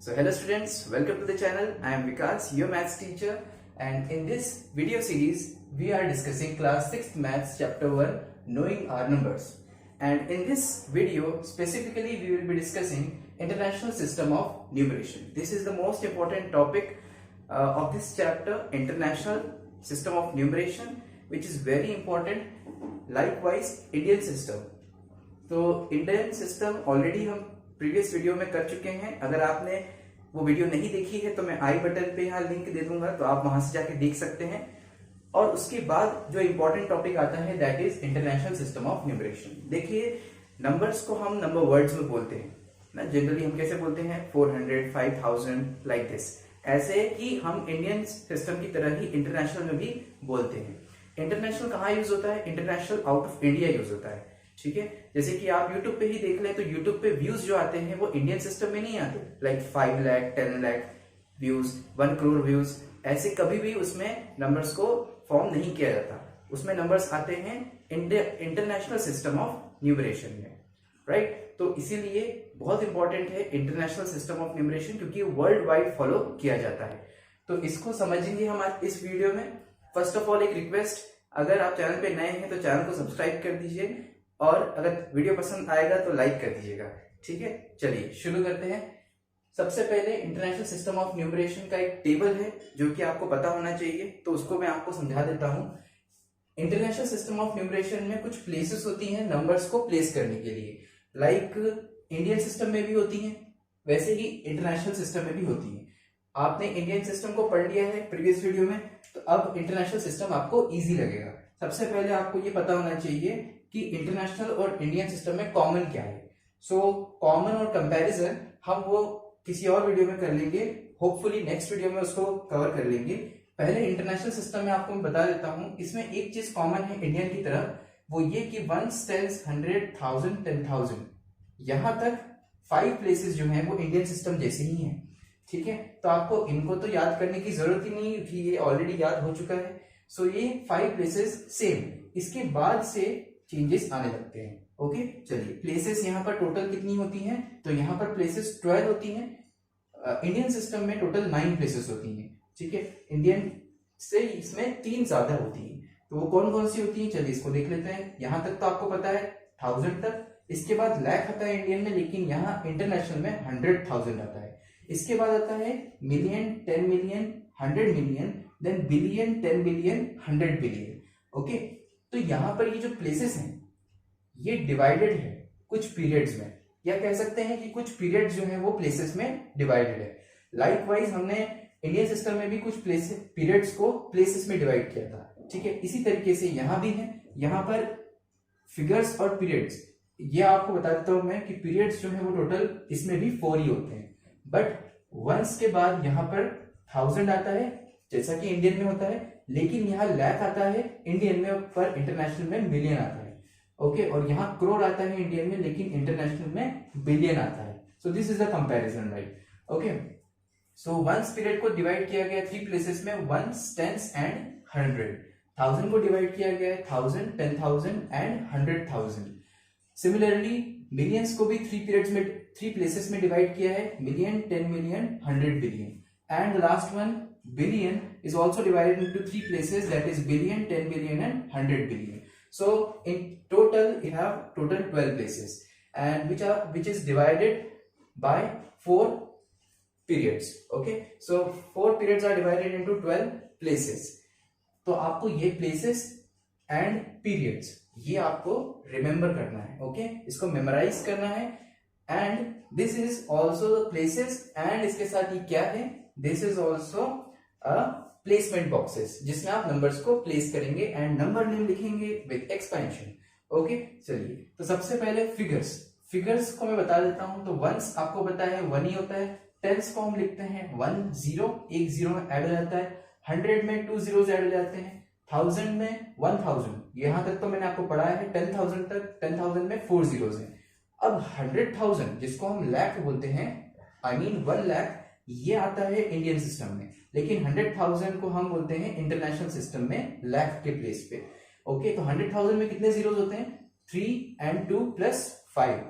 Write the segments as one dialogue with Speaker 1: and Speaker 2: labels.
Speaker 1: So hello students, welcome to the channel. I am Vikas, your maths teacher, and in this video series we are discussing class 6th maths chapter 1 knowing our numbers. And in this video specifically we will be discussing international system of numeration. This is the most important topic of this chapter, international system of numeration, which is very important. Likewise Indian system. तो Indian system already हम previous video में कर चुके हैं. अगर आपने वो video नहीं देखी है तो मैं आई बटन पे यहाँ लिंक दे दूंगा, तो आप वहां से जाके देख सकते हैं. और उसके बाद जो इंपॉर्टेंट टॉपिक आता है that is international system of numeration. देखिए, नंबर्स को हम नंबर वर्ड्स में बोलते हैं ना. जनरली हम कैसे बोलते हैं? 400, 5000 लाइक दिस. ऐसे ही हम इंडियन सिस्टम की तरह ही इंटरनेशनल में भी बोलते हैं. इंटरनेशनल कहाँ यूज होता है? International out of India use होता है. ठीक है, जैसे कि आप YouTube पे ही देख लें तो YouTube पे व्यूज जो आते हैं वो इंडियन सिस्टम में नहीं आते. Like 5 lakh, 10 lakh views, 1 crore views, ऐसे कभी भी उसमें नंबर्स को फॉर्म नहीं किया जाता. उसमें नंबर्स आते हैं इंटरनेशनल सिस्टम ऑफ न्यूमरेशन में. राइट, तो इसीलिए बहुत इंपॉर्टेंट है इंटरनेशनल सिस्टम ऑफ न्यूमरेशन, क्योंकि वर्ल्ड वाइड फॉलो किया जाता है. तो इसको समझेंगे हम आज इस वीडियो में. फर्स्ट ऑफ ऑल एक रिक्वेस्ट, अगर आप चैनल पे नए हैं तो चैनल को सब्सक्राइब कर दीजिए, और अगर वीडियो पसंद आएगा तो लाइक कर दीजिएगा. ठीक है, चलिए शुरू करते हैं. सबसे पहले इंटरनेशनल सिस्टम ऑफ न्यूमरेशन का एक टेबल है जो कि आपको पता होना चाहिए, तो उसको मैं आपको समझा देता हूं. इंटरनेशनल सिस्टम ऑफ न्यूमरेशन में कुछ प्लेसेस होती हैं नंबर्स को प्लेस करने के लिए. लाइक इंडियन सिस्टम में भी होती हैं, वैसे ही इंटरनेशनल सिस्टम में भी होती हैं. आपने इंडियन सिस्टम को पढ़ लिया है प्रीवियस वीडियो में, तो अब इंटरनेशनल सिस्टम आपको ईजी लगेगा. सबसे पहले आपको ये पता होना चाहिए कि इंटरनेशनल और इंडियन सिस्टम में कॉमन क्या है. सो कॉमन और कंपैरिजन हम वो किसी और वीडियो में कर लेंगे. होपफुली नेक्स्ट वीडियो में उसको कवर कर लेंगे. पहले इंटरनेशनल सिस्टम में आपको मैं बता देता हूं. इसमें एक चीज कॉमन है इंडियन की तरफ, वो ये कि 1, 10, 100, 1000, 10,000, यहां तक 5 प्लेसेस जो हैं वो इंडियन सिस्टम जैसे ही हैं. ठीक है, तो आपको इनको तो याद करने की जरूरत ही नहीं, क्योंकि ये ऑलरेडी याद हो चुका है. सो ये 5 प्लेसेस सेम. इसके बाद से चेंजेस आने लगते हैं. ओके, चलिए प्लेसेस यहाँ पर टोटल कितनी होती हैं? तो यहाँ पर प्लेसेस 12 होती हैं. इंडियन सिस्टम में टोटल 9 प्लेसेस होती हैं. ठीक है, इंडियन से इसमें 3 ज्यादा होती हैं. तो वो कौन कौन सी होती हैं? चलिए इसको देख लेते हैं. यहाँ तक तो आपको पता है 1000 तक. इसके बाद लाख आता है इंडियन में, लेकिन यहाँ इंटरनेशनल में 100,000 आता है. इसके बाद आता है million, 10 million, 100 million, then billion, 10 billion, 100 billion. Okay, तो यहां पर ये जो प्लेसेस हैं ये डिवाइडेड है कुछ पीरियड्स में, या कह सकते हैं कि कुछ पीरियड्स जो है वो प्लेसेस में डिवाइडेड है. लाइकवाइज हमने इंडियन सिस्टम में भी कुछ पीरियड्स को प्लेसेस में डिवाइड किया था. ठीक है, इसी तरीके से यहां भी है. यहां पर फिगर्स और पीरियड्स, ये आपको बता देता हूं मैं कि पीरियड्स जो है वो टोटल इसमें भी 4 ही होते हैं. बट वंस के बाद यहां पर 1000 आता है जैसा कि इंडियन में होता है, लेकिन यहाँ लाख आता है इंडियन में, पर इंटरनेशनल में मिलियन आता है. ओके, और यहाँ करोड़ आता है इंडियन में, लेकिन इंटरनेशनल में बिलियन आता है. So this is the comparison, right. Okay, so ones period को डिवाइड किया गया 3 प्लेसेस में, 1, 10 एंड 100. 1000 को डिवाइड किया गया है 1000, 10,000 एंड 100,000. सिमिलरली मिलियंस को भी 3 पीरियड्स में 3 प्लेसेस में डिवाइड किया है, million, 10 million, 100 billion. And last one billion is also divided into 3 places, that is billion, 10 billion and 100 billion. So in total we have total 12 places, and which is divided by 4 periods. Okay, so 4 periods are divided into 12 places. तो आपको ये places and periods ये आपको remember करना है. Okay, इसको memorize करना है. And this is also the places, and इसके साथ ये क्या है? This is also placement boxes, जिसमें आप नंबर्स को प्लेस करेंगे एंड नंबर नेम लिखेंगे विद एक्सपेंशन. ओके, चलिए तो सबसे पहले फिगर्स को मैं बता देता हूं. तो वंस आपको पता है 1 ही होता है. टेंस को हम लिखते हैं 1 0, एक 0 ऐड हो जाता है. 100 में 2 zeros ऐड हो जाते हैं. 1000 में 1000, यहां तक तो मैंने आपको पढ़ाया है. 10,000 तक, 10,000 में 4 zeros हैं. अब 100,000 जिसको हम लाख बोलते हैं, I mean 1 लाख, ये आता है इंडियन सिस्टम में, लेकिन 100,000 को हम बोलते हैं इंटरनेशनल सिस्टम में लाख के प्लेस पे. ओके, तो 100,000 में कितने जीरोस होते हैं? 3 and 2 + 5.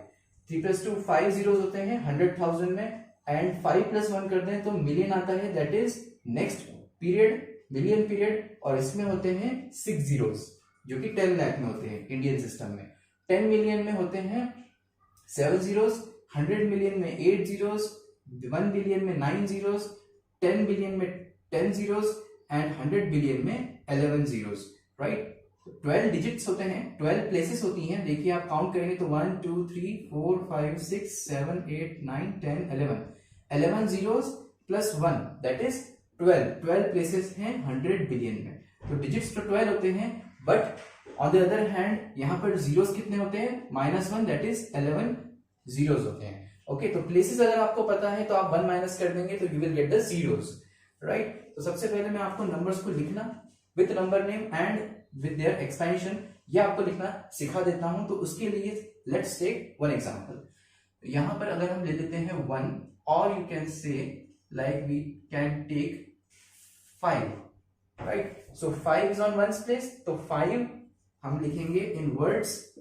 Speaker 1: 3 + 2 5 zeros होते हैं 100,000 में. एंड 5 प्लस 1 कर दें तो मिलियन आता है, that is next period, million period, और इसमें होते हैं 6 जीरोस जो कि 10 लाख में होते हैं इंडियन सिस्टम में। 10 मिलियन में होते हैं 7 जीरोस, 100 मिलियन में 8 जीरोस, 1 बिलियन में 9 जीरोस, 10 बिलियन में 10 जीरोस एंड 100 बिलियन में 11 जीरोस, राइट। 12 डिजिट्स होते हैं, 12 प्लेसेस होती हैं। देखिए आप काउंट करेंगे तो 1 2 3 4 5 6 7 8 9 10 11 zeros plus 1 that is 12 places हैं 100 बिलियन में। तो डिजिट्स तो 12 होते हैं, but on the other hand यहाँ पर जीरोस कितने होते हैं, -1 दैट इज 11 जीरोस होते हैं। ओके, तो प्लेसेस अगर आपको पता है तो आप 1 माइनस कर देंगे तो you will get the zeros, right. तो सबसे पहले मैं आपको नंबर्स को लिखना with number name and with their expansion ये आपको लिखना सिखा देता हूं। तो उसके लिए लेट्स टेक वन एग्जांपल। यहां पर अगर हम ले लेते हैं 1, और you can say like we can take 5, right. So 5 is on ones place, तो 5 हम लिखेंगे in words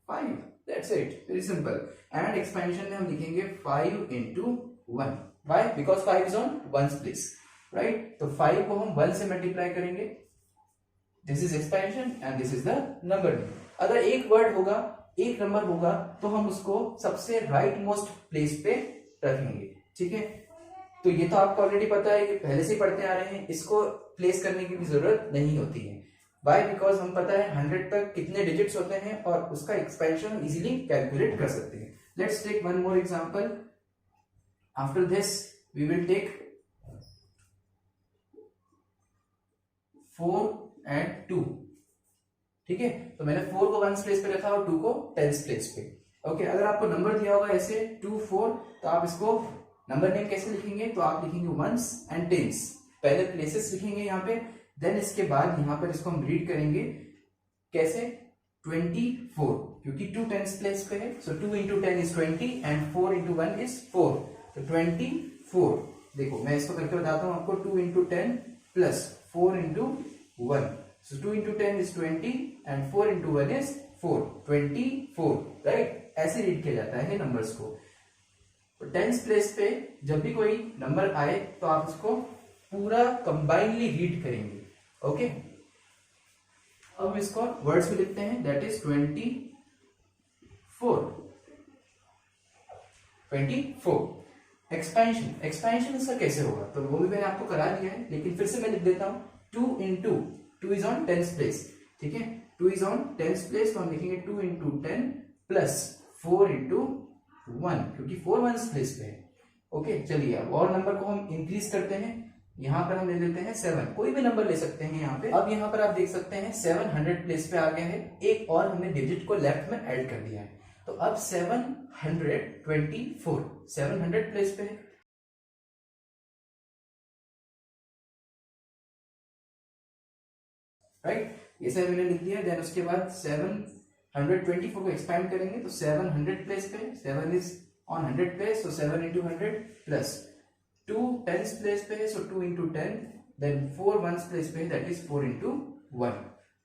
Speaker 1: 5, that's it, very simple. And expansion में हम लिखेंगे 5 into 1, why, because 5 is on ones place, right. तो 5 को हम 1 से मल्टीप्लाई करेंगे, this is expansion and this is the number. अगर एक वर्ड होगा, एक नंबर होगा, तो हम उसको सबसे राइट मोस्ट प्लेस पे रखेंगे, ठीक है। तो ये तो आपको ऑलरेडी पता है, ये पहले से पढ़ते आ रहे हैं, इसको प्लेस करने की भी जरूरत नहीं होती है। वाई, बिकॉज हम पता है 100 तक कितने डिजिट्स होते हैं और उसका एक्सपेंशन इजीली कैलकुलेट कर सकते हैं। Let's take one more example. After this we will take 4 and 2, ठीक है। तो मैंने 4 को 1s प्लेस पे रखा और 2 को 10s प्लेस पे। ओके, अगर आपको नंबर दिया होगा ऐसे 2 4, तो आप इसको नंबर नेम कैसे लिखेंगे, तो आप लिखेंगे 1s and 10s, पहले प्लेसेस लिखेंगे यहाँ पे, देन इसके बाद यहाँ पर इसको हम रीड करेंगे कैसे, 24, क्योंकि 2 10s प्लेस पे है, सो 2 into 10 is 20 and 4 into 1 is 4, तो 24। देखो मैं इसको करके बताता हूँ आपको, 2 into 10 plus 4 into 1, so 2 into 10 is 20 and 4 into 1 is 4, 24, right. ऐसे रीड किया जाता है नंबर्स को। तो 10s प्लेस पे जब भी कोई नंबर आए तो आप उसको पूरा कंबाइनली रीड करेंगे, ओके। अब इसको वर्ड्स में लिखते हैं, दैट इज 24। एक्सपेंशन इसका कैसे होगा, तो वो भी मैंने आपको करा दिया है, लेकिन फिर से मैं लिख देता हूं, 2 into 2 is on 10s place, ठीक है। 2 is on 10s प्लेस, तो हम लिखेंगे 2 into 10 प्लस 4 into 1, क्योंकि 4 1s प्लेस पे है। ओके, चलिए अब और नंबर को हम इंक्रीज करते हैं। यहाँ पर हम ले लेते हैं 7, कोई भी नंबर ले सकते हैं यहाँ पे। अब यहाँ पर आप देख सकते हैं 700 प्लेस पे आ गया है, एक और हमने डिजिट को लेफ्ट में ऐड कर दिया है, तो अब 724 700 प्लेस पे है, राइट। ये सब मैंने लिख दिया। देन उसके बाद 724 को एक्सपैंड करेंगे तो 700 प्लेस पे, 7 is on 100 place, so 7 into 100 plus 2 10s place पे है, so 2 into 10, then 4 1s place पे, दैट इज 4 into 1,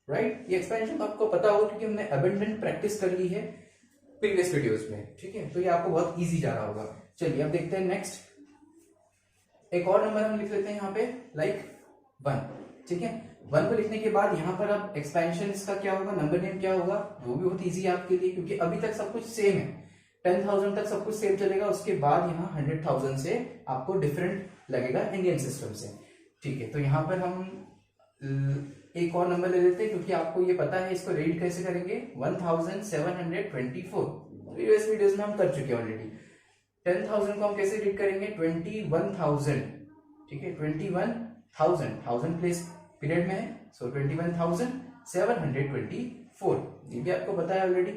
Speaker 1: राइट। ये एक्सपेंशन आपको पता होगा क्योंकि हमने अबंडेंट प्रैक्टिस कर ली है प्रीवियस वीडियोस में, ठीक है। तो ये आपको बहुत इजी जा रहा होगा। चलिए अब देखते हैं नेक्स्ट। एक और नंबर हम लिख लेते हैं यहाँ पे, लाइक 1, ठीक है। 1 को लिखने के बाद यहाँ पर अब एक्सपेंशन इसका क्या होगा, नंबर नेम क्या होगा, वो भी बहुत इजी है आपके लिए, क्योंकि अभी तक सब कुछ सेम है, 10,000 तक सब कुछ सेम चलेगा। उसके बाद यहाँ 100,000 से आपको डिफरेंट लगेगा इंडियन सिस्टम से, ठीक है। तो यहाँ पर हम एक और नंबर ले लेते हैं, क्योंकि आपको ये पता है इसको रीड कैसे करेंगे, 1724, प्रीवियस वीडियोस में हम कर चुके हैं ऑलरेडी। 10,000 को हम कैसे रीड करेंगे, 21,000, ठीक है। 21,000 प्लेस पीरियड में है, सो 21,724, ये भी आपको पता है ऑलरेडी,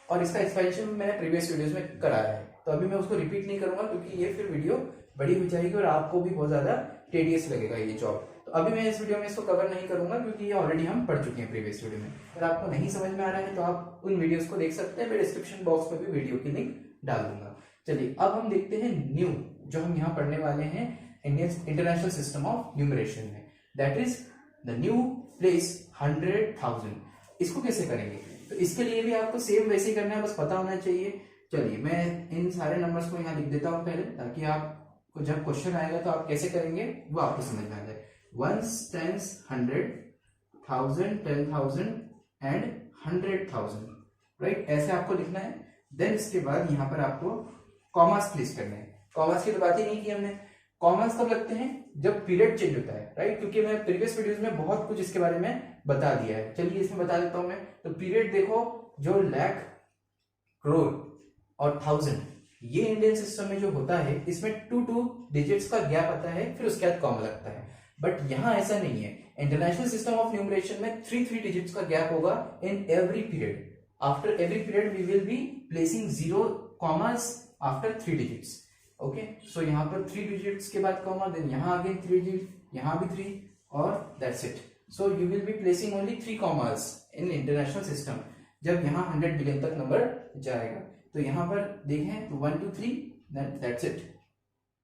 Speaker 1: और इसका एक्सपेंशन मैंने प्रीवियस वीडियोस में कराया है, तो अभी मैं उसको रिपीट नहीं करूंगा, क्योंकि ये फिर वीडियो बड़ी हो जाएगी और आपको भी बहुत ज्यादा टेडियस लगेगा ये जॉब। तो अभी मैं इस वीडियो में इसको कवर नहीं करूंगा, क्योंकि ये ऑलरेडी हम पढ़ चुके हैं प्रीवियस वीडियो में। अगर आपको नहीं समझ में आ रहा है तो आप उन वीडियोस को देख सकते हैं, मैं डिस्क्रिप्शन बॉक्स में भी वीडियो की लिंक डाल दूंगा। चलिए अब हम देखते हैं न्यू, जो हम यहाँ पढ़ने वाले हैं Indian international system of numeration में, that is the new place 100,000। इसको कैसे करेंगे, तो इसके लिए भी आपको सेम वैसे ही करना है, बस पता होना चाहिए। चलिए मैं इन सारे नंबर्स को यहाँ लिख देता हूँ पहले, ताकि आप को जब क्वेश्चन आएगा तो आप कैसे करेंगे वो आपको समझ में आ जाए। वंस, टेंस, 100, 1000, 10,000 एंड 100,000, राइट, ऐसे आपको लिखना है। देन इसके बाद यहाँ पर आपको कॉमास प्लेस करना है। कॉमास की तो बात ही नहीं की हमने। कॉमास कब लगते हैं? जब पीरियड चेंज होता है, राइट, क्योंकि मैं प्रीवियस वीडियोस में बहुत कुछ इसके बारे में बता दिया है। चलिए इसमें बता देता हूं मैं। तो पीरियड देखो, जो लाख, करोड़ और 1000, ये इंडियन सिस्टम में जो होता है इसमें 2 डिजिट्स का गैप आता है, फिर उसके बाद कॉमा लगता है। बट यहाँ ऐसा नहीं है। इंटरनेशनल सिस्टम ऑफ न्यूमरेशन में 3 डिजिट्स का गैप होगा in every period. After every period we will be placing 0 commas after 3 digits. Okay, so यहाँ पर 3 डिजिट्स के बाद कॉमा, देन यहाँ अगेन 3 डिजिट, यहाँ भी 3, और that's it. So you will be placing only 3 commas in international system जब यहाँ 100 बिलियन तक नंबर जाएगा। तो यहाँ पर देखें तो 1 2 3, दैट्स इट।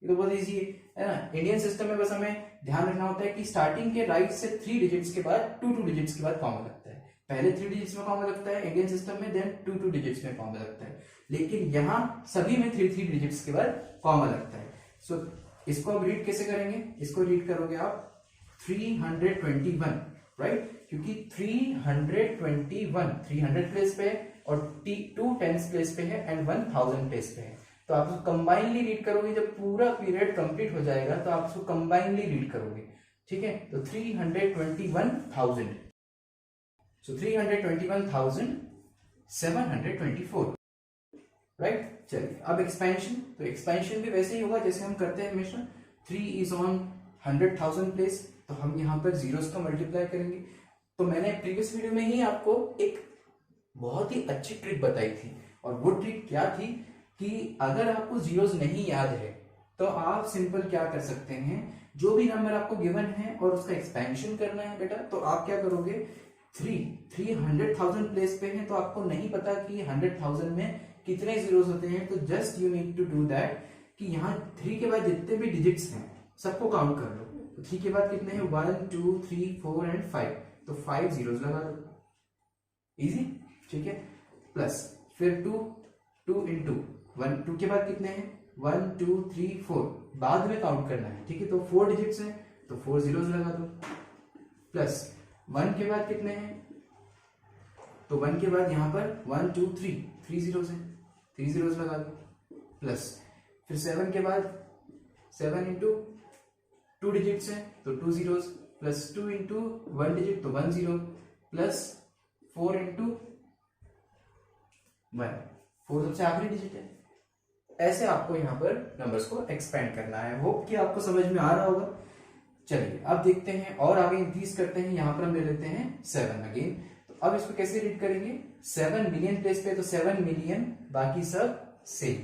Speaker 1: ये तो बहुत इजी है ना। इंडियन सिस्टम में बस हमें ध्यान रखना होता है कि स्टार्टिंग के राइट से 3 डिजिट्स के बाद 2 डिजिट्स के बाद कॉमा लगता है। पहले 3 डिजिट्स में कॉमा लगता है इंडियन सिस्टम में, देन 2 डिजिट्स में कॉमा लगता है। लेकिन यहाँ सभी में 3 डिजिट्स के बाद कॉमा लगता है। सो इसको अब रीड कैसे करेंगे? इसको रीड करोगे आप 321, राइट, क्योंकि 321 300 प्लेस पे है और 2 टेंस प्लेस पे है एंड 1000 प्लेस पे है। तो आप उसको कंबाइनली रीड करोगे। जब पूरा पीरियड कंप्लीट हो जाएगा तो आप उसको कंबाइनली रीड करोगे, ठीक है। तो 321,000, सो 321,724, राइट। चलिए अब एक्सपेंशन। तो एक्सपेंशन भी वैसे ही होगा जैसे हम करते हैं हमेशा। 3 इज ऑन 100,000 प्लेस, तो हम यहाँ पर जीरोस का मल्टीप्लाई करेंगे। तो मैंने प्रीवियस वीडियो में ही आपको एक बहुत ही अच्छी ट्रिक बताई थी, और वो ट्रिक क्या थी कि अगर आपको जीरोस नहीं याद है तो आप सिंपल क्या कर सकते हैं, जो भी नंबर आपको गिवन है और उसका एक्सपेंशन करना है बेटा, तो आप क्या करोगे, 300,000 प्लेस पे है तो आपको नहीं पता कि 100,000 में कितने जीरोस होते हैं। तो just you need to do that कि यहाँ 3 के बाद जितने भी डिजिट्स हैं सबको काउंट कर लो। तो 3 के बाद कितने हैं, 1 2 3 4 एंड 5, तो 5 जीरोस लगा दो, इजी, ठीक है। प्लस फिर 2 इंटू 1, 2 के बाद कितने हैं, 1 2 3 4, बाद में काउंट करना है, ठीक है। तो 4 डिजिट्स हैं तो 4 जीरोस लगा दो। प्लस 1 के बाद कितने हैं, तो 1 के बाद यहाँ पर 1 2 3 जीरोस हैं, 3 जीरोस लगा दो। प्लस फिर 7 के बाद 7 इंटू 2 डिजिट्स हैं तो 2 जीरोस, प्लस 2 इंटू 1 डिजिट तो 1 जीरो, प्लस 4 इंटू 1, 4 सबसे आखिरी डिजिट है। ऐसे आपको यहाँ पर नंबर्स को एक्सपेंड करना है। होप कि आपको समझ में आ रहा होगा। चलिए अब देखते हैं और आगे इंक्रीज करते हैं। यहाँ पर हम ले लेते हैं 7 अगेन। तो अब इसको कैसे रीड करेंगे, 7 मिलियन प्लेस पे तो 7 मिलियन, बाकी सब सेम,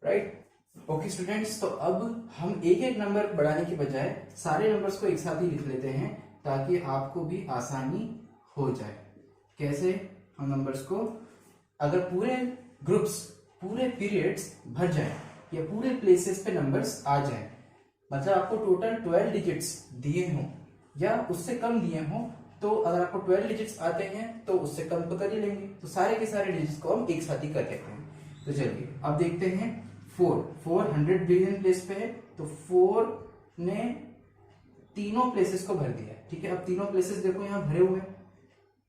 Speaker 1: राइट। ओके स्टूडेंट्स, तो अब हम एक एक नंबर बढ़ाने के बजाय सारे नंबर्स को एक साथ ही लिख लेते हैं ताकि आपको भी आसानी हो जाए। कैसे हम नंबर्स को, अगर पूरे ग्रुप्स, पूरे पीरियड्स भर जाए या पूरे प्लेसेस पे नंबर्स आ जाए, मतलब आपको टोटल 12 डिजिट्स दिए हों या उससे कम दिए हों, तो अगर आपको 12 डिजिट्स आते हैं तो उससे कम तो कर ही लेंगे। तो सारे के सारे डिजिट्स को हम एक साथ ही कर लेते हैं। तो चलिए अब देखते हैं 400 बिलियन प्लेस पे है, तो 4 ने तीनों प्लेसेस को भर दिया है, ठीक है। अब तीनों प्लेसेस देखो यहाँ भरे हुए हैं,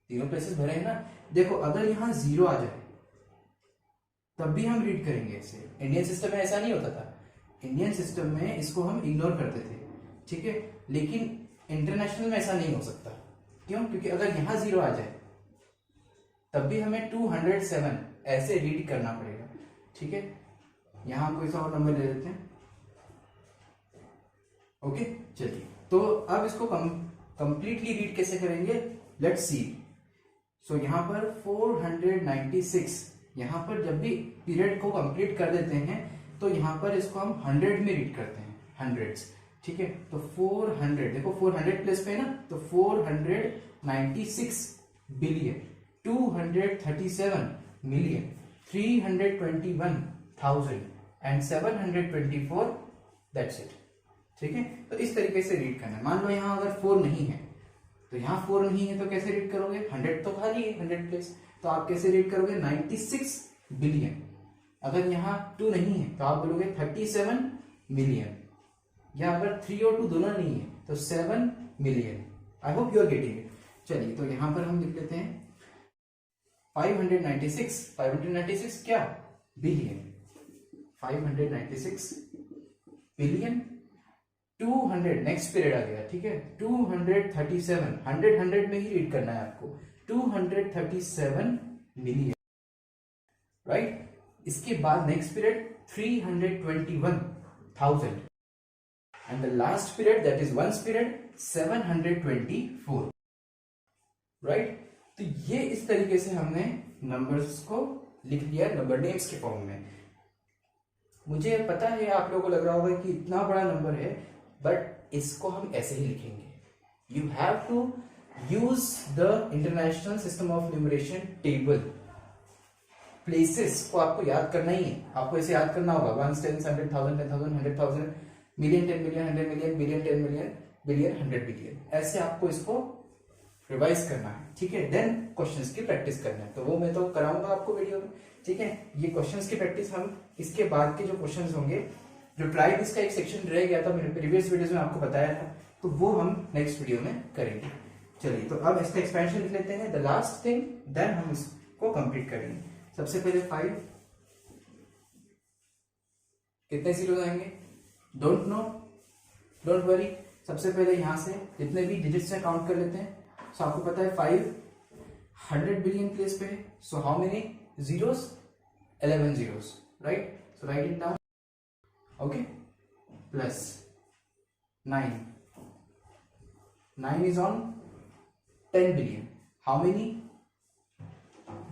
Speaker 1: तीनों प्लेसेस भरे हैं ना। देखो अगर यहाँ 0 आ जाए तब भी हम रीड करेंगे ऐसे। इंडियन सिस्टम में ऐसा नहीं होता था। इंडियन सिस्टम में इसको हम इग्नोर करते थे, ठीक है। लेकिन इंटरनेशनल में ऐसा नहीं हो सकता। क्यों? क्योंकि अगर यहाँ 0 आ जाए तब भी हमें 207 ऐसे रीड करना पड़ेगा, ठीक है। यहां हम कोई सा और नंबर ले लेते हैं, ओके। चलिए तो अब इसको कंप्लीटली रीड कैसे करेंगे, लेट्स सी। सो यहाँ पर 496, यहाँ पर जब भी पीरियड को कंप्लीट कर देते हैं तो यहाँ पर इसको हम 100 में रीड करते हैं, हंड्रेड्स, ठीक है। तो 400, देखो 400 प्लेस पे है ना, तो 496 billion 237 million 321,000 and 724, that's it, ठीक है। तो इस तरीके से रीड करना है। मान लो यहाँ अगर 4 नहीं है, तो यहाँ 4 नहीं है तो कैसे रीड करोगे, 100 तो खाली है, 100 प्लेस, तो आप कैसे रीड करोगे, 96 बिलियन। अगर यहाँ 2 नहीं है तो आप बोलोगे 37 मिलियन, यहाँ पर 3 और 2 दोनों नहीं है, तो 7 million. I hope you are getting it. चलिए तो यहाँ पर हम लिख लेते हैं 596 क्या, बिलियन। 596 बिलियन। 200 नेक्स्ट पीरियड आ गया, ठीक है। 237 100 में ही रीड करना है आपको। 237 मिलियन, राइट। इसके बाद next period 321,000 and the last period that is ones period 724, right. तो ये इस तरीके से हमने नंबर्स को लिख लिया नंबर नेम्स के फॉर्म में। मुझे पता है आप लोगों को लग रहा होगा कि इतना बड़ा नंबर है, बट इसको हम ऐसे ही लिखेंगे। You have to use the international system of numeration table. Places को आपको याद करना ही है, आपको ऐसे याद करना होगा 1 10 100,000 10,000 100,000 million 10 million 100 million billion 10 million billion 100 billion, ऐसे आपको इसको रिवाइज करना है, ठीक है। देन क्वेश्चंस की प्रैक्टिस करना है, तो वो मैं तो कराऊंगा आपको वीडियो में, ठीक है। ये क्वेश्चंस की प्रैक्टिस हम इसके बाद के जो क्वेश्चंस होंगे, जो ट्राई दिस का एक सेक्शन रह गया था मेरे प्रीवियस वीडियोस में आपको बताया था, तो वो हम नेक्स्ट वीडियो में करेंगे। चलिए तो अब इसका एक्सपेंशन लिख लेते हैं, द लास्ट थिंग, देन हम इसको कंप्लीट करेंगे। सबसे पहले 5, कितने जीरो आएंगे डोंट नो, डोंट वरी। सबसे पहले यहां से जितने भी डिजिट्स हैं काउंट कर लेते हैं। सो आपको पता है 5 100 बिलियन प्लेस पे है, so how many zeros? 11 zeros, right? So write it down, okay, plus 9 is on 10 billion. How many?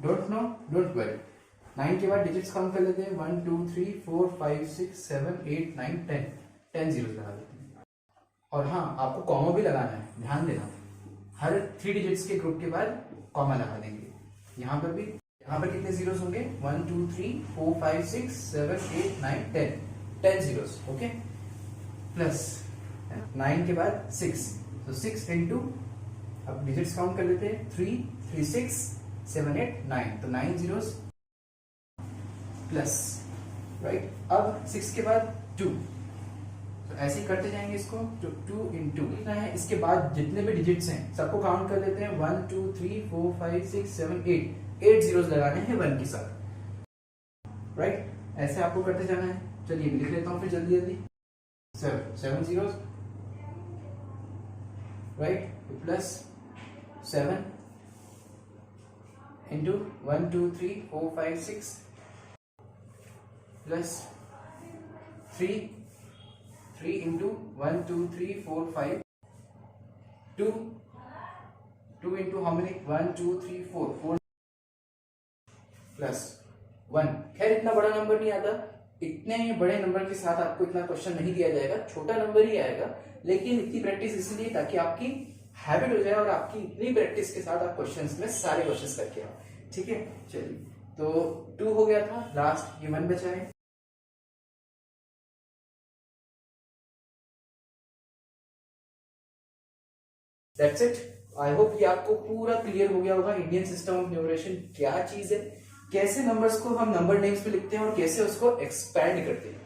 Speaker 1: Don't know, don't worry. 9 के बाद डिजिट्स काउंट कर लेते हैं, 1 2 3 4 5 6 7 8 9 10 zeros लगा देते हैं। और हाँ, आपको कॉमा भी लगाना है, ध्यान देना, हर 3 डिजिट्स के ग्रुप के बाद कॉमा लगा देंगे। यहाँ पर भी, यहाँ पर कितने जीरोस होंगे, 1 2 3 4 5 6 7 8 9 10 जीरोस, ओके। प्लस 9 के बाद 6, तो 6 इंटू, अब डिजिट्स काउंट कर लेते हैं, 3 3 6 7 8 9, तो 9 जीरोस प्लस, राइट। अब 6 के बाद 2, तो ऐसे ही करते जाएंगे इसको, तो 2 इंटू लिखना है। इसके बाद जितने भी डिजिट्स हैं सबको काउंट कर लेते हैं, 1 2 3 4 5 6 7 8 जीरोस लगाने हैं 1 के साथ, राइट। ऐसे आपको करते जाना है। चलिए लिख लेता हूं फिर जल्दी जल्दी, 7 zeros, right, plus 7 into 1 2 3 4 5 6 plus 3 into 1 2 3 4 5 2 into how many, 1 2 3 4 plus 1। खैर इतना बड़ा नंबर नहीं आता, इतने बड़े नंबर के साथ आपको इतना क्वेश्चन नहीं दिया जाएगा, छोटा नंबर ही आएगा, लेकिन इतनी प्रैक्टिस इसलिए ताकि आपकी हैबिट हो जाए और आपकी इतनी प्रैक्टिस के साथ आप क्वेश्चंस में सारे क्वेश्चंस करके आओ, ठीक है। चलिए तो 2 हो गया था, लास्ट ये 1 बचा है। That's it. आई होप ये आपको पूरा क्लियर हो गया होगा इंडियन सिस्टम ऑफ न्यूमरेशन क्या चीज है, कैसे नंबर्स को हम नंबर नेम्स पे लिखते हैं और कैसे उसको एक्सपैंड करते हैं,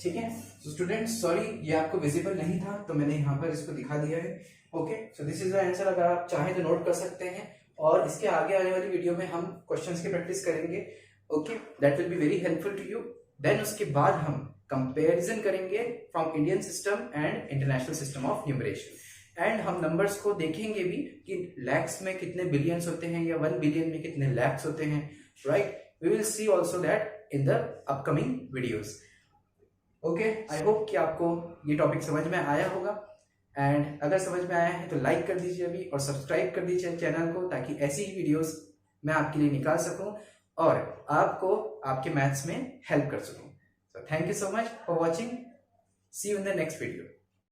Speaker 1: ठीक है। सो स्टूडेंट्स सॉरी ये आपको विजिबल नहीं था, तो मैंने यहाँ पर इसको दिखा दिया है, okay. So this is the answer, अगर आप चाहें तो नोट कर सकते हैं, और इसके आगे आने वाली वीडियो में हम क्वेश्चंस की प्रैक्टिस करेंगे, okay, that will be very helpful to you. Then उसके बाद हम कंपेरिजन करेंगे from Indian system and international system of numeration, and हम नंबर्स को देखेंगे भी कि लैक्स में कितने बिलियंस होते हैं या 1 बिलियन में कितने लैक्स होते हैं, right. We will see also that in the upcoming videos, okay. I hope कि आपको ये टॉपिक समझ में आया होगा, एंड अगर समझ में आया है तो लाइक कर दीजिए अभी और सब्सक्राइब कर दीजिए चैनल को, ताकि ऐसी ही वीडियोस मैं आपके लिए निकाल सकूं और आपको आपके मैथ्स में हेल्प कर सकूं। So thank you so much for watching, see you in the next video.